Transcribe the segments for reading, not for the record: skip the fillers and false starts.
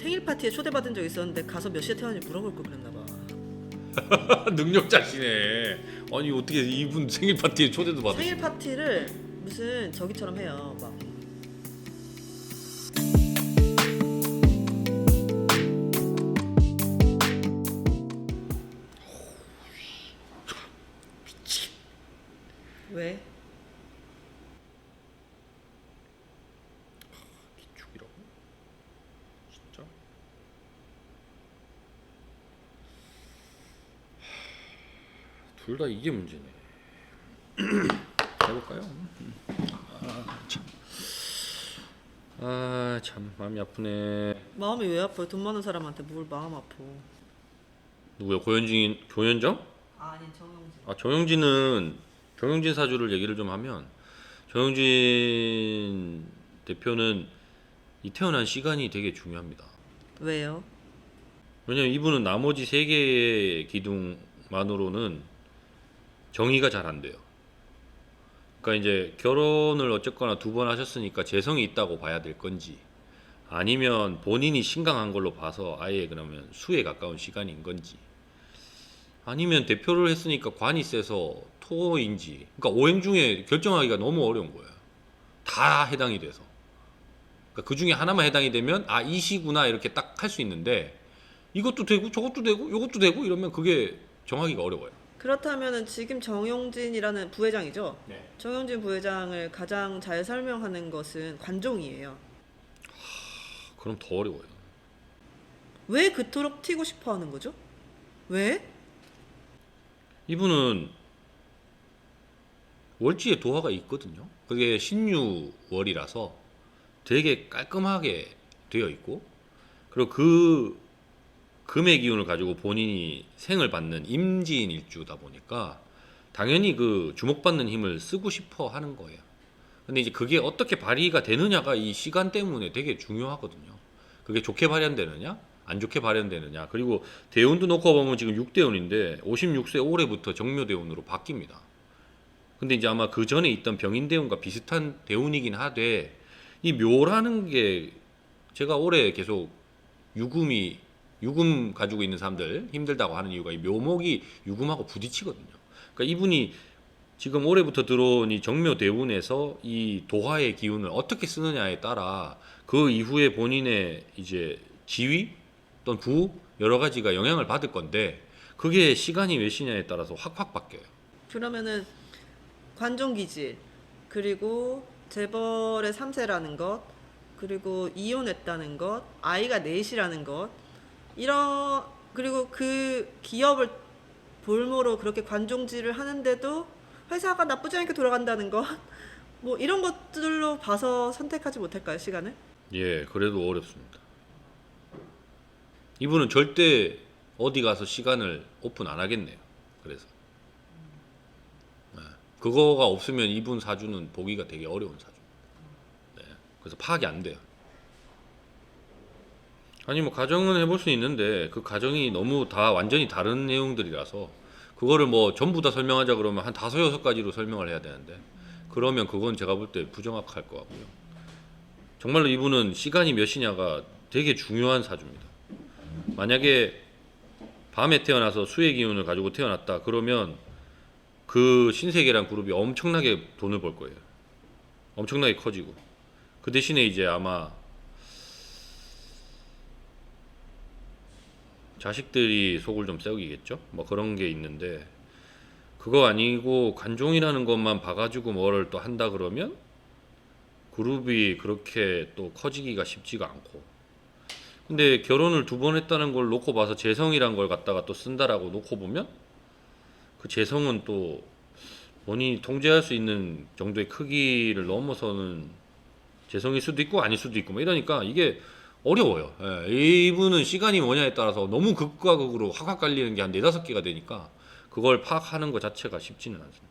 생일 파티에 초대받은 적 있었는데 가서 몇 시에 태어났는지 물어볼 걸 그랬나 봐. 능력자시네. 아니 어떻게 이분 생일 파티에 초대도 받으시? 생일 파티를 무슨 저기처럼 해요. 막 왜? 기축이라고? 진짜? 둘 다 이게 문제네. 해볼까요? 참 마음이 아프네. 마음이 왜 아파요? 돈 많은 사람한테 뭘 마음 아파? 누구야? 고현정? 아니 정영진. 정영진 사주를 얘기를 좀 하면 정영진 대표는 이 태어난 시간이 되게 중요합니다. 왜요? 왜냐면 이분은 나머지 세 개의 기둥만으로는 정의가 잘 안 돼요. 그러니까 이제 결혼을 어쨌거나 2번 하셨으니까 재성이 있다고 봐야 될 건지, 아니면 본인이 신강한 걸로 봐서 아예 그러면 수에 가까운 시간인 건지, 아니면 대표를 했으니까 관이 세서 토인지, 그러니까 오행 중에 결정하기가 너무 어려운 거예요. 다 해당이 돼서. 그러니까 그 중에 하나만 해당이 되면 아 이시구나 이렇게 딱 할 수 있는데, 이것도 되고 저것도 되고 이것도 되고 이러면 그게 정하기가 어려워요. 그렇다면은 지금 정용진이라는 부회장이죠? 네. 정용진 부회장을 가장 잘 설명하는 것은 관종이에요. 그럼 더 어려워요. 왜 그토록 튀고 싶어 하는 거죠? 왜? 이분은 월지에 도화가 있거든요. 그게 신유월이라서 되게 깔끔하게 되어 있고, 그리고 그 금의 기운을 가지고 본인이 생을 받는 임지인 일주다 보니까 당연히 그 주목받는 힘을 쓰고 싶어 하는 거예요. 근데 이제 그게 어떻게 발휘가 되느냐가 이 시간 때문에 되게 중요하거든요. 그게 좋게 발현되느냐, 안 좋게 발현되느냐. 그리고 대운도 놓고 보면 지금 6대운인데 56세 올해부터 정묘대운으로 바뀝니다. 근데 이제 아마 그 전에 있던 병인대운과 비슷한 대운이긴 하되, 이 묘라는 게 제가 올해 계속 유금 가지고 있는 사람들 힘들다고 하는 이유가 이 묘목이 유금하고 부딪히거든요. 그러니까 이분이 지금 올해부터 들어온 이 정묘 대운에서 이 도화의 기운을 어떻게 쓰느냐에 따라 그 이후에 본인의 이제 지위 또는 부 여러 가지가 영향을 받을 건데, 그게 시간이 몇 시냐에 따라서 확확 바뀌어요. 그러면은 관종기질, 그리고 재벌의 3세라는 것, 그리고 이혼했다는 것, 아이가 넷이라는 것, 그리고 그 기업을 볼모로 그렇게 관종질을 하는데도 회사가 나쁘지 않게 돌아간다는 것, 뭐 이런 것들로 봐서 선택하지 못할까요, 시간을? 예, 그래도 어렵습니다. 이분은 절대 어디 가서 시간을 오픈 안 하겠네요. 그래서 그거가 없으면 이분 사주는 보기가 되게 어려운 사주. 네, 그래서 파악이 안 돼요. 아니 뭐 가정은 해볼 수 있는데 그 가정이 너무 다 완전히 다른 내용들이라서 그거를 뭐 전부 다 설명하자 그러면 한 5-6가지로 설명을 해야 되는데, 그러면 그건 제가 볼 때 부정확할 것 같고요. 정말로 이분은 시간이 몇 시냐가 되게 중요한 사주입니다. 만약에 밤에 태어나서 수의 기운을 가지고 태어났다 그러면 그 신세계란 그룹이 엄청나게 돈을 벌 거예요. 엄청나게 커지고, 그 대신에 이제 아마 자식들이 속을 좀 썩이겠죠? 뭐 그런 게 있는데, 그거 아니고 관종이라는 것만 봐가지고 뭐를 또 한다 그러면 그룹이 그렇게 또 커지기가 쉽지가 않고, 근데 결혼을 2번 했다는 걸 놓고 봐서 재성이란 걸 갖다가 또 쓴다라고 놓고 보면 그 재성은 또 본인이 통제할 수 있는 정도의 크기를 넘어서는 재성일 수도 있고 아닐 수도 있고 뭐 이러니까 이게 어려워요. 예, 이분은 시간이 뭐냐에 따라서 너무 극과 극으로 확확 갈리는 게 한 4-5개가 되니까 그걸 파악하는 것 자체가 쉽지는 않습니다.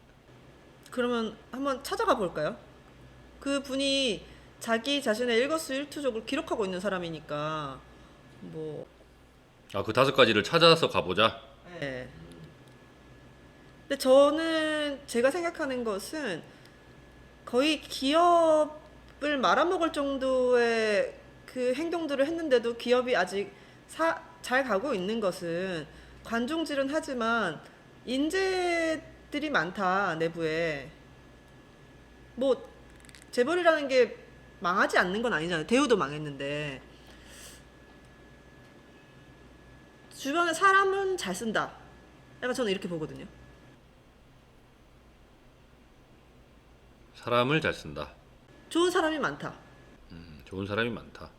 그러면 한번 찾아가 볼까요? 그 분이 자기 자신의 일거수일투족을 기록하고 있는 사람이니까 뭐 그 5가지를 찾아서 가보자. 네. 근데 저는 제가 생각하는 것은 거의 기업을 말아먹을 정도의 그 행동들을 했는데도 기업이 아직 잘 가고 있는 것은 관종질은 하지만 인재들이 많다 내부에. 뭐 재벌이라는 게 망하지 않는 건 아니잖아요. 대우도 망했는데 주변에 사람은 잘 쓴다. 약간 저는 이렇게 보거든요. 사람을 잘 쓴다. 좋은 사람이 많다. 좋은 사람이 많다.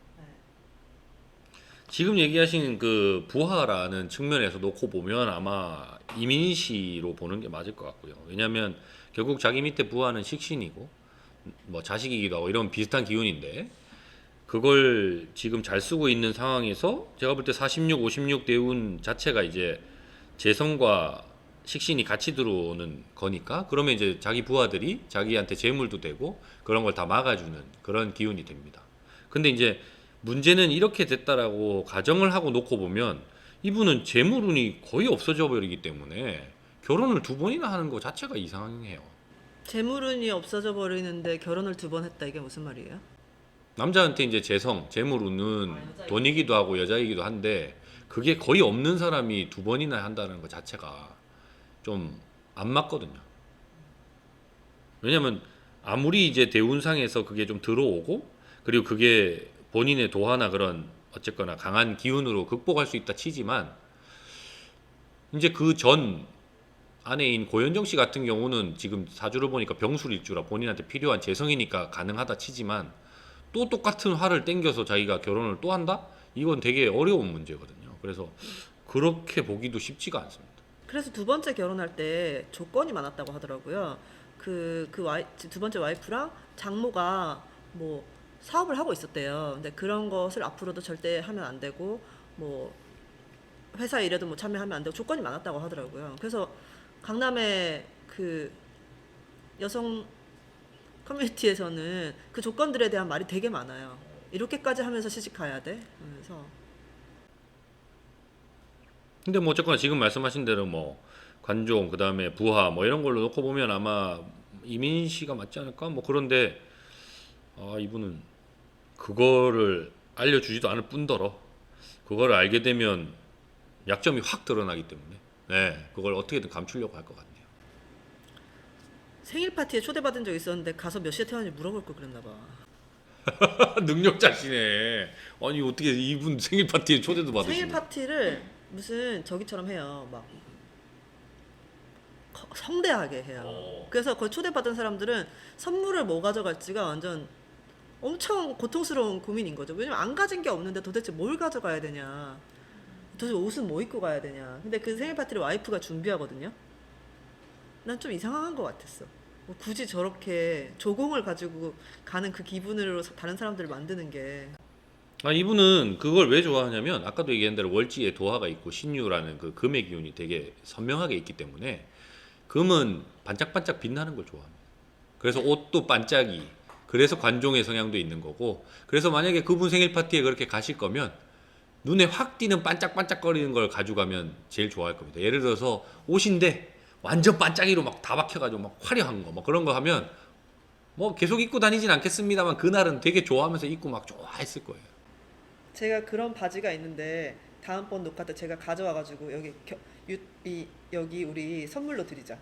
지금 얘기하신 그 부하라는 측면에서 놓고 보면 아마 이민시로 보는 게 맞을 것 같고요. 왜냐하면 결국 자기 밑에 부하는 식신이고 뭐 자식이기도 하고 이런 비슷한 기운인데 그걸 지금 잘 쓰고 있는 상황에서 제가 볼 때 46, 56 대운 자체가 이제 재성과 식신이 같이 들어오는 거니까 그러면 이제 자기 부하들이 자기한테 재물도 되고 그런 걸 다 막아주는 그런 기운이 됩니다. 근데 이제 문제는 이렇게 됐다라고 가정을 하고 놓고 보면 이분은 재물운이 거의 없어져 버리기 때문에 결혼을 2번이나 하는 거 자체가 이상해요. 재물운이 없어져 버리는데 결혼을 2번 했다. 이게 무슨 말이에요? 남자한테 이제 재성, 재물운은 돈이기도 하고 여자이기도 한데 그게 거의 없는 사람이 2번이나 한다는 것 자체가 좀 안 맞거든요. 왜냐면 아무리 이제 대운상에서 그게 좀 들어오고 그리고 그게 본인의 도화나 그런 어쨌거나 강한 기운으로 극복할 수 있다 치지만 이제 그 전 아내인 고현정 씨 같은 경우는 지금 사주를 보니까 병술일주라 본인한테 필요한 재성이니까 가능하다 치지만 또 똑같은 화를 땡겨서 자기가 결혼을 또 한다? 이건 되게 어려운 문제거든요. 그래서 그렇게 보기도 쉽지가 않습니다. 그래서 2번째 결혼할 때 조건이 많았다고 하더라고요. 두 번째 와이프랑 장모가 뭐 사업을 하고 있었대요. 근데 그런 것을 앞으로도 절대 하면 안 되고 뭐 회사 일에도 뭐 참여하면 안 되고 조건이 많았다고 하더라고요. 그래서 강남의 그 여성 커뮤니티에서는 그 조건들에 대한 말이 되게 많아요. 이렇게까지 하면서 시집 가야 돼? 그래서 근데 뭐 어쨌거나 지금 말씀하신 대로 뭐 관종 그다음에 부하 뭐 이런 걸로 놓고 보면 아마 이민 씨가 맞지 않을까? 뭐 그런데 이분은 그거를 알려주지도 않을 뿐더러 그거를 알게 되면 약점이 확 드러나기 때문에 그걸 어떻게든 감추려고 할 것 같네요. 생일 파티에 초대받은 적 있었는데 가서 몇 시에 태어났는지 물어볼 걸 그랬나 봐. 능력자시네. 아니 어떻게 이분 생일 파티에 초대도 받으시고. 생일 파티를 무슨 저기처럼 해요. 막 성대하게 해요. 그래서 거기 초대받은 사람들은 선물을 뭐 가져갈지가 완전 엄청 고통스러운 고민인 거죠. 왜냐면 안 가진 게 없는데 도대체 뭘 가져가야 되냐. 도대체 옷은 뭐 입고 가야 되냐. 근데 그 생일 파티를 와이프가 준비하거든요. 난 좀 이상한 것 같았어. 뭐 굳이 저렇게 조공을 가지고 가는 그 기분으로 다른 사람들을 만드는 게. 이분은 그걸 왜 좋아하냐면 아까도 얘기한 대로 월지에 도화가 있고 신유라는 그 금의 기운이 되게 선명하게 있기 때문에 금은 반짝반짝 빛나는 걸 좋아합니다. 그래서 옷도 반짝이. 그래서 관종의 성향도 있는 거고. 그래서 만약에 그분 생일 파티에 그렇게 가실 거면 눈에 확 띄는 반짝반짝거리는 걸 가져가면 제일 좋아할 겁니다. 예를 들어서 옷인데 완전 반짝이로 막 다 박혀가지고 막 화려한 거 막 그런 거 하면 뭐 계속 입고 다니진 않겠습니다만 그날은 되게 좋아하면서 입고 막 좋아했을 거예요. 제가 그런 바지가 있는데 다음번 녹화 때 제가 가져와가지고 여기 우리 선물로 드리자.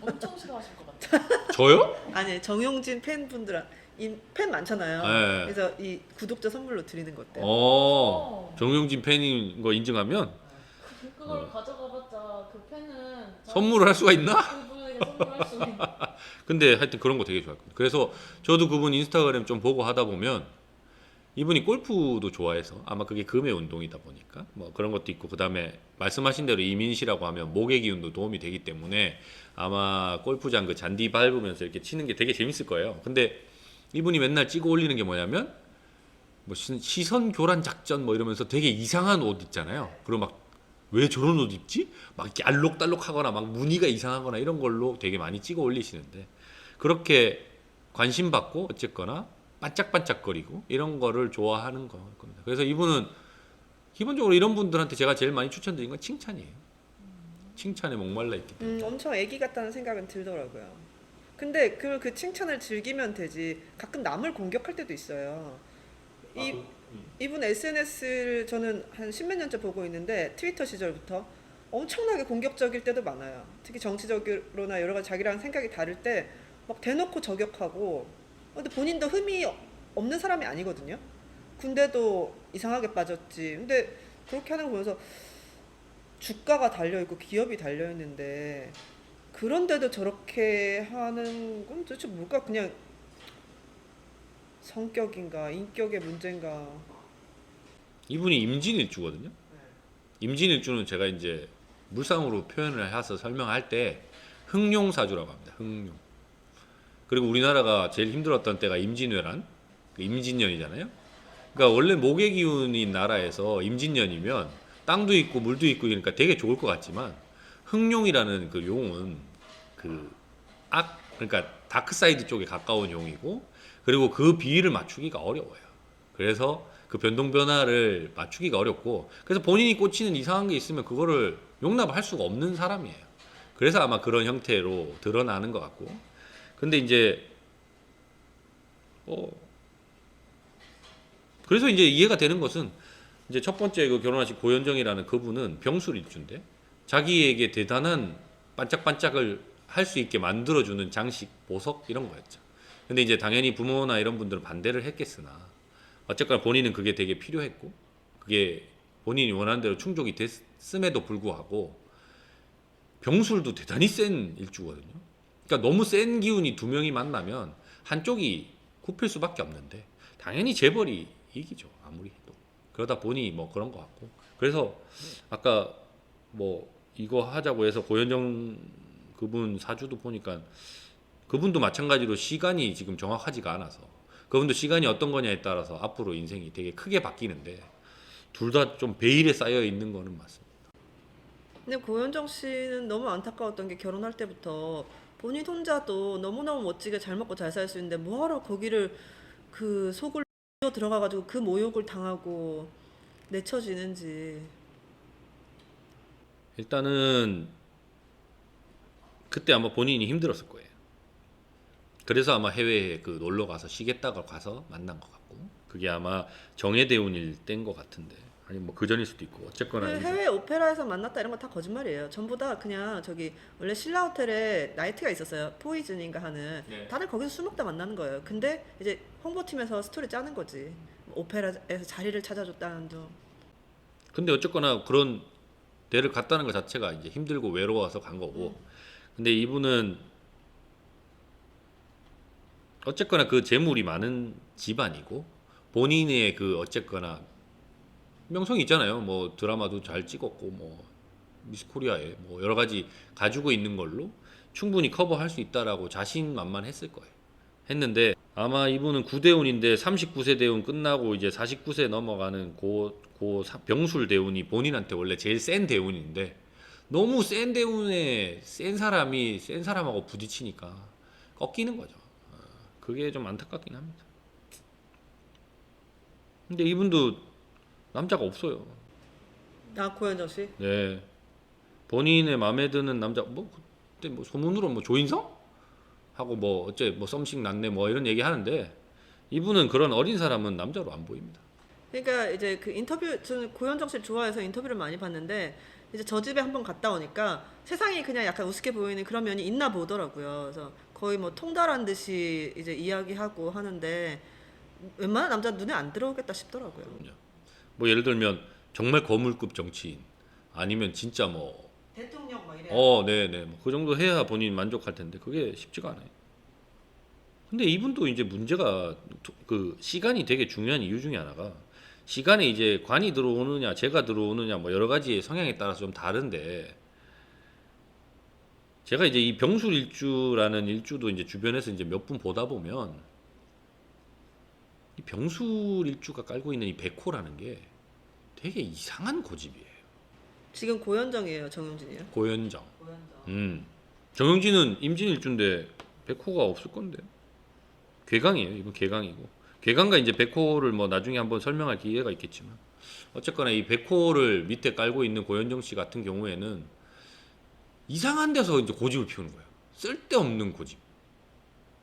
엄청 싫어하실 것 같아요. 저요? 아니 정용진 팬분들 팬 많잖아요. 네. 그래서 이 구독자 선물로 드리는 거 어때요? 정용진 팬인 거 인증하면 그걸 가져가봤자 그 팬은 선물을 할 수가 있나? 그분에게 선물할 수 있는. 근데 하여튼 그런 거 되게 좋아할 겁니다. 그래서 저도 그분 인스타그램 좀 보고 하다 보면 이분이 골프도 좋아해서 아마 그게 금의 운동이다 보니까 뭐 그런 것도 있고 그다음에 말씀하신 대로 이민시라고 하면 목의 기운도 도움이 되기 때문에 아마 골프장 그 잔디 밟으면서 이렇게 치는 게 되게 재밌을 거예요. 근데 이분이 맨날 찍어 올리는 게 뭐냐면 뭐 시선 교란 작전 뭐 이러면서 되게 이상한 옷 있잖아요. 그리고 막 왜 저런 옷 입지? 막 이렇게 알록달록하거나 막 무늬가 이상하거나 이런 걸로 되게 많이 찍어 올리시는데 그렇게 관심 받고 어쨌거나 반짝반짝거리고 이런 거를 좋아하는 겁니다. 그래서 이분은 기본적으로 이런 분들한테 제가 제일 많이 추천드린 건 칭찬이에요. 칭찬에 목말라 있기 때문에. 엄청 애기 같다는 생각은 들더라고요. 근데 그 칭찬을 즐기면 되지. 가끔 남을 공격할 때도 있어요. 이분 SNS를 저는 한 십몇 년째 보고 있는데 트위터 시절부터 엄청나게 공격적일 때도 많아요. 특히 정치적으로나 여러 가지 자기랑 생각이 다를 때 막 대놓고 저격하고. 근데 본인도 흠이 없는 사람이 아니거든요. 군대도 이상하게 빠졌지. 근데 그렇게 하는 거 보면서 주가가 달려있고 기업이 달려있는데 그런데도 저렇게 하는 건 도대체 뭘까? 그냥 성격인가 인격의 문제인가. 이분이 임진일주거든요. 임진일주는 제가 이제 물상으로 표현을 해서 설명할 때 흥룡사주라고 합니다. 흥룡. 그리고 우리나라가 제일 힘들었던 때가 임진왜란, 임진년이잖아요. 그러니까 원래 목의 기운인 나라에서 임진년이면 땅도 있고 물도 있고 그러니까 되게 좋을 것 같지만 흥룡이라는 그 용은 그러니까 다크사이드 쪽에 가까운 용이고 그리고 그 비위를 맞추기가 어려워요. 그래서 그 변동 변화를 맞추기가 어렵고 그래서 본인이 꽂히는 이상한 게 있으면 그거를 용납할 수가 없는 사람이에요. 그래서 아마 그런 형태로 드러나는 것 같고 근데 이제 그래서 이제 이해가 되는 것은 이제 첫 번째 그 결혼하신 고현정이라는 그분은 병술일주인데 자기에게 대단한 반짝반짝을 할 수 있게 만들어주는 장식, 보석 이런 거였죠. 근데 이제 당연히 부모나 이런 분들은 반대를 했겠으나 어쨌거나 본인은 그게 되게 필요했고 그게 본인이 원하는 대로 충족이 됐음에도 불구하고 병술도 대단히 센 일주거든요. 그러니까 너무 센 기운이 두 명이 만나면 한쪽이 굽힐 수밖에 없는데 당연히 재벌이 이기죠. 아무리 해도. 그러다 보니 뭐 그런 것 같고 그래서 아까 뭐 이거 하자고 해서 고현정 그분 사주도 보니까 그분도 마찬가지로 시간이 지금 정확하지가 않아서 그분도 시간이 어떤 거냐에 따라서 앞으로 인생이 되게 크게 바뀌는데 둘 다 좀 베일에 쌓여 있는 거는 맞습니다. 근데 고현정 씨는 너무 안타까웠던 게 결혼할 때부터 본인 혼자도 너무너무 멋지게 잘 먹고 잘 살 수 있는데 뭐하러 거기를 그 속을 들어가가지고 그 모욕을 당하고 내쳐지는지. 일단은 그때 아마 본인이 힘들었을 거예요. 그래서 아마 해외에 그 놀러 가서 쉬겠다고 가서 만난 것 같고 그게 아마 정해대운일 때인 것 같은데 아니 뭐 그 전일 수도 있고 어쨌거나 그 해외 오페라에서 만났다 이런 거 다 거짓말이에요. 전부 다 그냥 저기 원래 신라 호텔에 나이트가 있었어요. 포이즌인가 하는. 네. 다들 거기서 술 먹다 만나는 거예요. 근데 이제 홍보팀에서 스토리 짜는 거지. 오페라에서 자리를 찾아줬다는 둥. 근데 어쨌거나 그런 데를 갔다는 것 자체가 이제 힘들고 외로워서 간 거고 근데 이분은 어쨌거나 그 재물이 많은 집안이고 본인의 그 어쨌거나 명성이 있잖아요. 뭐 드라마도 잘 찍었고 뭐 미스코리아에 뭐 여러 가지 가지고 있는 걸로 충분히 커버할 수 있다라고 자신만만했을 거예요. 했는데 아마 이분은 9대운인데 39세 대운 끝나고 이제 49세 넘어가는 병술 대운이 본인한테 원래 제일 센 대운인데 너무 센 대운에 센 사람이 센 사람하고 부딪히니까 꺾이는 거죠. 그게 좀 안타깝긴 합니다. 근데 이분도 남자가 없어요. 아 고현정 씨? 네. 본인의 마음에 드는 남자 뭐 그때 뭐 소문으로 뭐 조인성 하고 뭐 어째 뭐 썸씽 났네 뭐 이런 얘기 하는데 이분은 그런 어린 사람은 남자로 안 보입니다. 그러니까 이제 그 인터뷰 저는 고현정 씨를 좋아해서 인터뷰를 많이 봤는데 이제 저 집에 한번 갔다 오니까 세상이 그냥 약간 우습게 보이는 그런 면이 있나 보더라고요. 그래서 거의 뭐 통달한 듯이 이제 이야기하고 하는데 웬만한 남자 눈에 안 들어오겠다 싶더라고요. 뭐 예를 들면 정말 거물급 정치인 아니면 진짜 뭐 대통령 막 이래. 네네 뭐 그 정도 해야 본인 만족할 텐데 그게 쉽지가 않아요. 근데 이분도 이제 문제가 그 시간이 되게 중요한 이유 중에 하나가 시간에 이제 관이 들어오느냐 재가 들어오느냐 뭐 여러 가지 성향에 따라서 좀 다른데 제가 이제 이 병술 일주라는 일주도 이제 주변에서 이제 몇 분 보다 보면 이 병술 일주가 깔고 있는 이 백호라는 게 되게 이상한 고집이에요. 지금 고현정이에요, 정영진이에요? 고현정. 고현정. 정영진은 임진일주인데 백호가 없을 건데. 괴강이에요. 이건 괴강이고. 괴강과 이제 백호를 뭐 나중에 한번 설명할 기회가 있겠지만 어쨌거나 이 백호를 밑에 깔고 있는 고현정 씨 같은 경우에는 이상한 데서 이제 고집을 피우는 거예요. 쓸데없는 고집.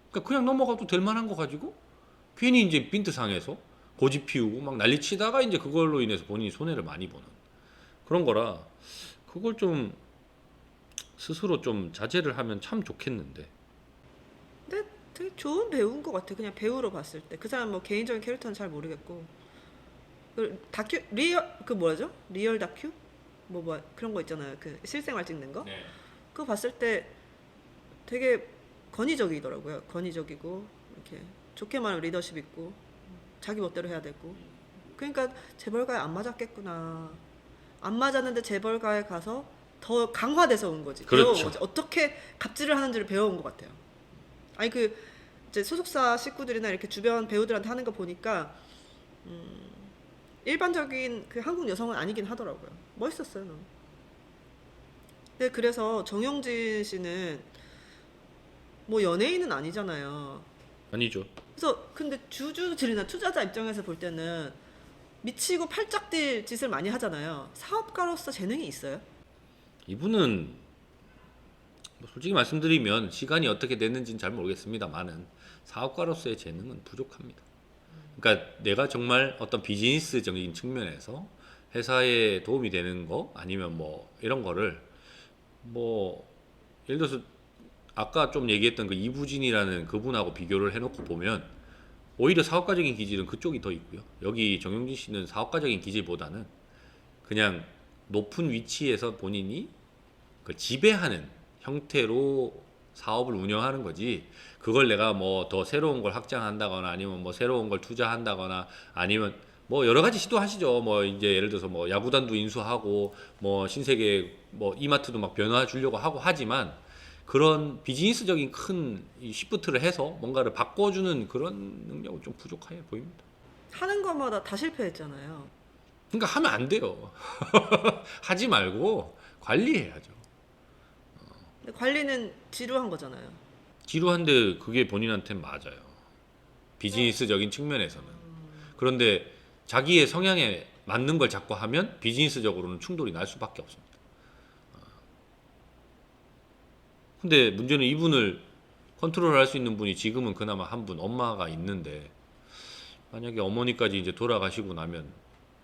그러니까 그냥 넘어가도 될 만한 거 가지고 괜히 이제 빈트 상해서 고집 피우고 막 난리 치다가 이제 그걸로 인해서 본인이 손해를 많이 보는 그런 거라 그걸 좀 스스로 좀 자제를 하면 참 좋겠는데. 근데 되게 좋은 배우인 것 같아. 그냥 배우로 봤을 때. 그 사람 뭐 개인적인 캐릭터는 잘 모르겠고. 그 다큐 리얼 그 뭐죠? 리얼 다큐? 뭐 그런 거 있잖아요. 그 실생활 찍는 거. 네. 그거 봤을 때 되게 권위적이더라고요. 권위적이고 이렇게 좋게 말하면 리더십 있고 자기 멋대로 해야 되고. 그러니까 재벌가에 안 맞았겠구나. 안 맞았는데 재벌가에 가서 더 강화돼서 온 거지. 그렇죠. 배워온 거지. 어떻게 갑질을 하는지를 배워온 것 같아요. 아니 그 이제 소속사 식구들이나 이렇게 주변 배우들한테 하는 거 보니까 일반적인 그 한국 여성은 아니긴 하더라고요. 멋있었어요. 너무. 근데 그래서 정용진 씨는 뭐 연예인은 아니잖아요. 아니죠. 그래서 근데 주주들이나 투자자 입장에서 볼 때는 미치고 팔짝 뛸 짓을 많이 하잖아요. 사업가로서 재능이 있어요? 이분은 뭐 솔직히 말씀드리면 시간이 어떻게 됐는지는 잘 모르겠습니다만은 사업가로서의 재능은 부족합니다. 그러니까 내가 정말 어떤 비즈니스적인 측면에서 회사에 도움이 되는 거 아니면 뭐 이런 거를 뭐 예를 들어서 아까 좀 얘기했던 그 이부진이라는 그분하고 비교를 해놓고 보면 오히려 사업가적인 기질은 그쪽이 더 있고요. 여기 정용진 씨는 사업가적인 기질보다는 그냥 높은 위치에서 본인이 그 지배하는 형태로 사업을 운영하는 거지. 그걸 내가 뭐 더 새로운 걸 확장한다거나 아니면 뭐 새로운 걸 투자한다거나 아니면 뭐 여러 가지 시도하시죠. 뭐 이제 예를 들어서 뭐 야구단도 인수하고 뭐 신세계 뭐 이마트도 막 변화 주려고 하고 하지만 그런 비즈니스적인 큰 시프트를 해서 뭔가를 바꿔주는 그런 능력은 좀 부족해 보입니다. 하는 것마다 다 실패했잖아요. 그러니까 하면 안 돼요. 하지 말고 관리해야죠. 근데 관리는 지루한 거잖아요. 지루한데 그게 본인한테는 맞아요. 비즈니스적인 측면에서는. 그런데 자기의 성향에 맞는 걸 자꾸 하면 비즈니스적으로는 충돌이 날 수밖에 없습니다. 근데 문제는 이분을 컨트롤할 수 있는 분이 지금은 그나마 한 분 엄마가 있는데 만약에 어머니까지 이제 돌아가시고 나면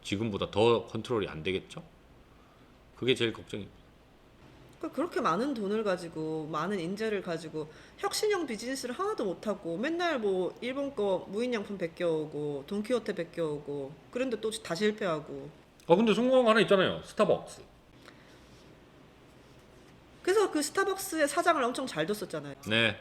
지금보다 더 컨트롤이 안 되겠죠? 그게 제일 걱정입니다. 그러니까 그렇게 많은 돈을 가지고 많은 인재를 가지고 혁신형 비즈니스를 하나도 못하고 맨날 뭐 일본 거 무인양품 베껴오고 돈키호테 베껴오고 그런데 또 다 실패하고. 근데 성공한 거 하나 있잖아요. 스타벅스. 그래서 그 스타벅스의 사장을 엄청 잘 뒀었잖아요. 네.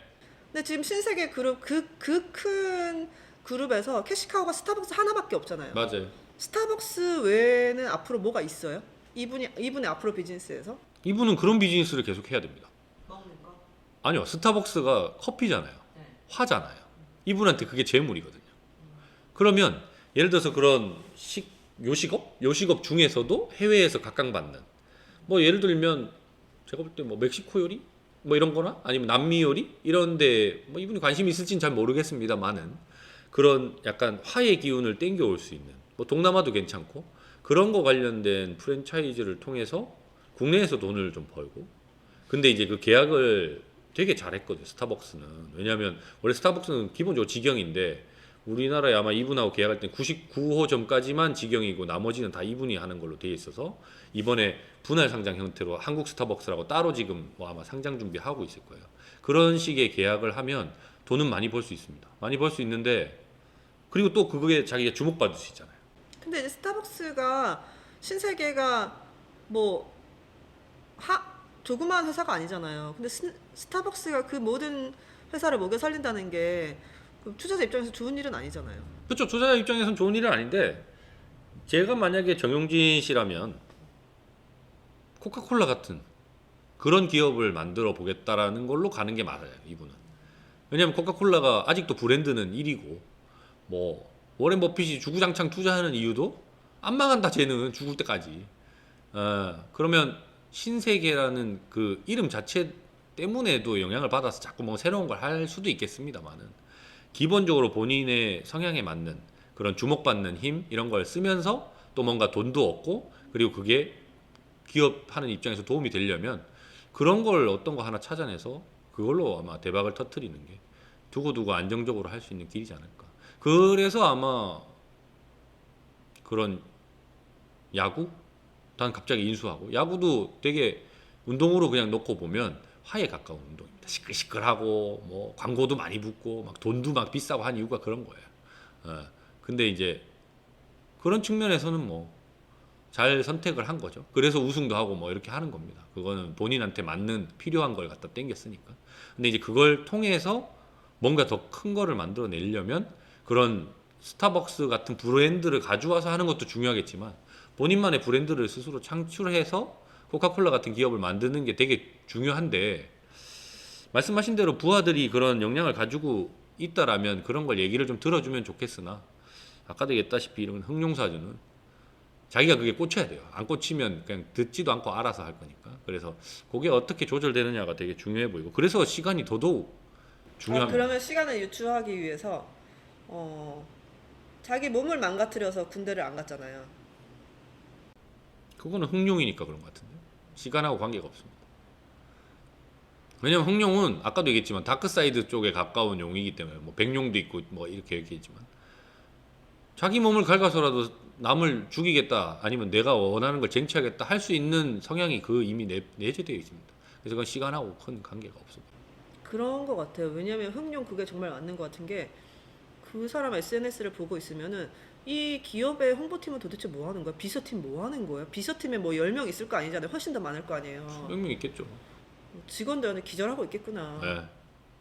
근데 지금 신세계 그룹 그 큰 그룹에서 캐시카우가 스타벅스 하나밖에 없잖아요. 맞아요. 스타벅스 외에는 앞으로 뭐가 있어요? 이분의 앞으로 비즈니스에서? 이분은 그런 비즈니스를 계속 해야 됩니다. 먹는 거. 아니요. 스타벅스가 커피잖아요. 네. 화잖아요. 이분한테 그게 재물이거든요. 그러면 예를 들어서 그런 요식업 중에서도 해외에서 각광받는 뭐 예를 들면 제가 볼 때 뭐 멕시코 요리 뭐 이런 거나 아니면 남미 요리 이런데 뭐 이분이 관심이 있을지는 잘 모르겠습니다만은 그런 약간 화의 기운을 땡겨올 수 있는 뭐 동남아도 괜찮고 그런 거 관련된 프랜차이즈를 통해서 국내에서 돈을 좀 벌고 근데 이제 그 계약을 되게 잘했거든요. 스타벅스는. 왜냐하면 원래 스타벅스는 기본적으로 직영인데 우리나라에 아마 이분하고 계약할 때 99호점까지만 직영이고 나머지는 다 이분이 하는 걸로 되어 있어서 이번에 분할 상장 형태로 한국 스타벅스라고 따로 지금 뭐 아마 상장 준비하고 있을 거예요. 그런 식의 계약을 하면 돈은 많이 벌 수 있습니다. 많이 벌 수 있는데 그리고 또 그게 자기가 주목받을 수 있잖아요. 근데 이제 스타벅스가 신세계가 뭐 조그마한 회사가 아니잖아요. 근데 스타벅스가 그 모든 회사를 먹여 살린다는 게 그 투자자 입장에서 좋은 일은 아니잖아요. 그렇죠. 투자자 입장에서는 좋은 일은 아닌데 제가 만약에 정용진 씨라면 코카콜라 같은 그런 기업을 만들어 보겠다라는 걸로 가는 게 맞아요. 이분은. 왜냐하면 코카콜라가 아직도 브랜드는 1위고 뭐 워렌 버핏이 주구장창 투자하는 이유도 안 망한다 쟤는 죽을 때까지. 그러면 신세계라는 그 이름 자체 때문에도 영향을 받아서 자꾸 뭐 새로운 걸 할 수도 있겠습니다만은 기본적으로 본인의 성향에 맞는 그런 주목받는 힘 이런 걸 쓰면서 또 뭔가 돈도 얻고 그리고 그게 기업하는 입장에서 도움이 되려면 그런 걸 어떤 거 하나 찾아내서 그걸로 아마 대박을 터트리는 게 두고두고 안정적으로 할 수 있는 길이지 않을까. 그래서 아마 그런 야구? 단 갑자기 인수하고 야구도 되게 운동으로 그냥 놓고 보면 화에 가까운 운동입니다. 시끌시끌하고 뭐 광고도 많이 붙고 막 돈도 막 비싸고 한 이유가 그런 거예요. 근데 이제 그런 측면에서는 뭐 잘 선택을 한 거죠. 그래서 우승도 하고 뭐 이렇게 하는 겁니다. 그거는 본인한테 맞는 필요한 걸 갖다 땡겼으니까. 근데 이제 그걸 통해서 뭔가 더 큰 거를 만들어내려면 그런 스타벅스 같은 브랜드를 가져와서 하는 것도 중요하겠지만 본인만의 브랜드를 스스로 창출해서 코카콜라 같은 기업을 만드는 게 되게 중요한데 말씀하신 대로 부하들이 그런 역량을 가지고 있다라면 그런 걸 얘기를 좀 들어주면 좋겠으나 아까도 얘기했다시피 이런 흥룡사주는 자기가 그게 꽂혀야 돼요. 안 꽂히면 그냥 듣지도 않고 알아서 할 거니까. 그래서 그게 어떻게 조절되느냐가 되게 중요해 보이고 그래서 시간이 더더욱 중요합니다. 그러면 시간을 유추하기 위해서 자기 몸을 망가뜨려서 군대를 안 갔잖아요. 그거는 흥룡이니까 그런 것 같은데 시간하고 관계가 없습니다. 왜냐면 흥룡은 아까도 얘기했지만 다크사이드 쪽에 가까운 용이기 때문에 뭐 백룡도 있고 뭐 이렇게 얘기했지만 자기 몸을 갉아서라도 남을 죽이겠다 아니면 내가 원하는 걸 쟁취하겠다 할 수 있는 성향이 그 이미 내재되어 있습니다. 그래서 그건 시간하고 큰 관계가 없습니다. 그런 것 같아요. 왜냐면 흥룡 그게 정말 맞는 것 같은 게 그 사람 SNS를 보고 있으면은 이 기업의 홍보팀은 도대체 뭐 하는 거야? 비서팀 뭐 하는 거야? 비서팀에 뭐 10명 있을 거 아니잖아요. 훨씬 더 많을 거 아니에요. 수백 명 있겠죠. 직원들은 기절하고 있겠구나. 네.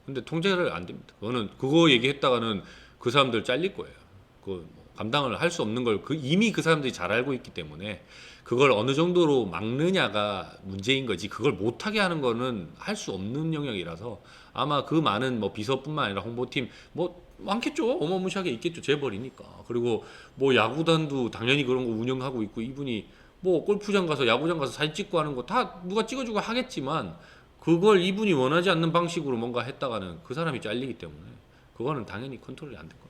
근데 통제를 안 됩니다. 그거는 그거 얘기했다가는 그 사람들 잘릴 거예요. 그 감당을 할 수 없는 걸 이미 그 사람들이 잘 알고 있기 때문에 그걸 어느 정도로 막느냐가 문제인 거지 그걸 못하게 하는 거는 할 수 없는 영역이라서 아마 그 많은 뭐 비서뿐만 아니라 홍보팀 뭐 많겠죠. 어마무시하게 있겠죠. 재벌이니까. 그리고 뭐 야구단도 당연히 그런 거 운영하고 있고 이분이 뭐 골프장 가서 야구장 가서 사진 찍고 하는 거 다 누가 찍어주고 하겠지만 그걸 이분이 원하지 않는 방식으로 뭔가 했다가는 그 사람이 잘리기 때문에 그거는 당연히 컨트롤이 안 될 겁니다.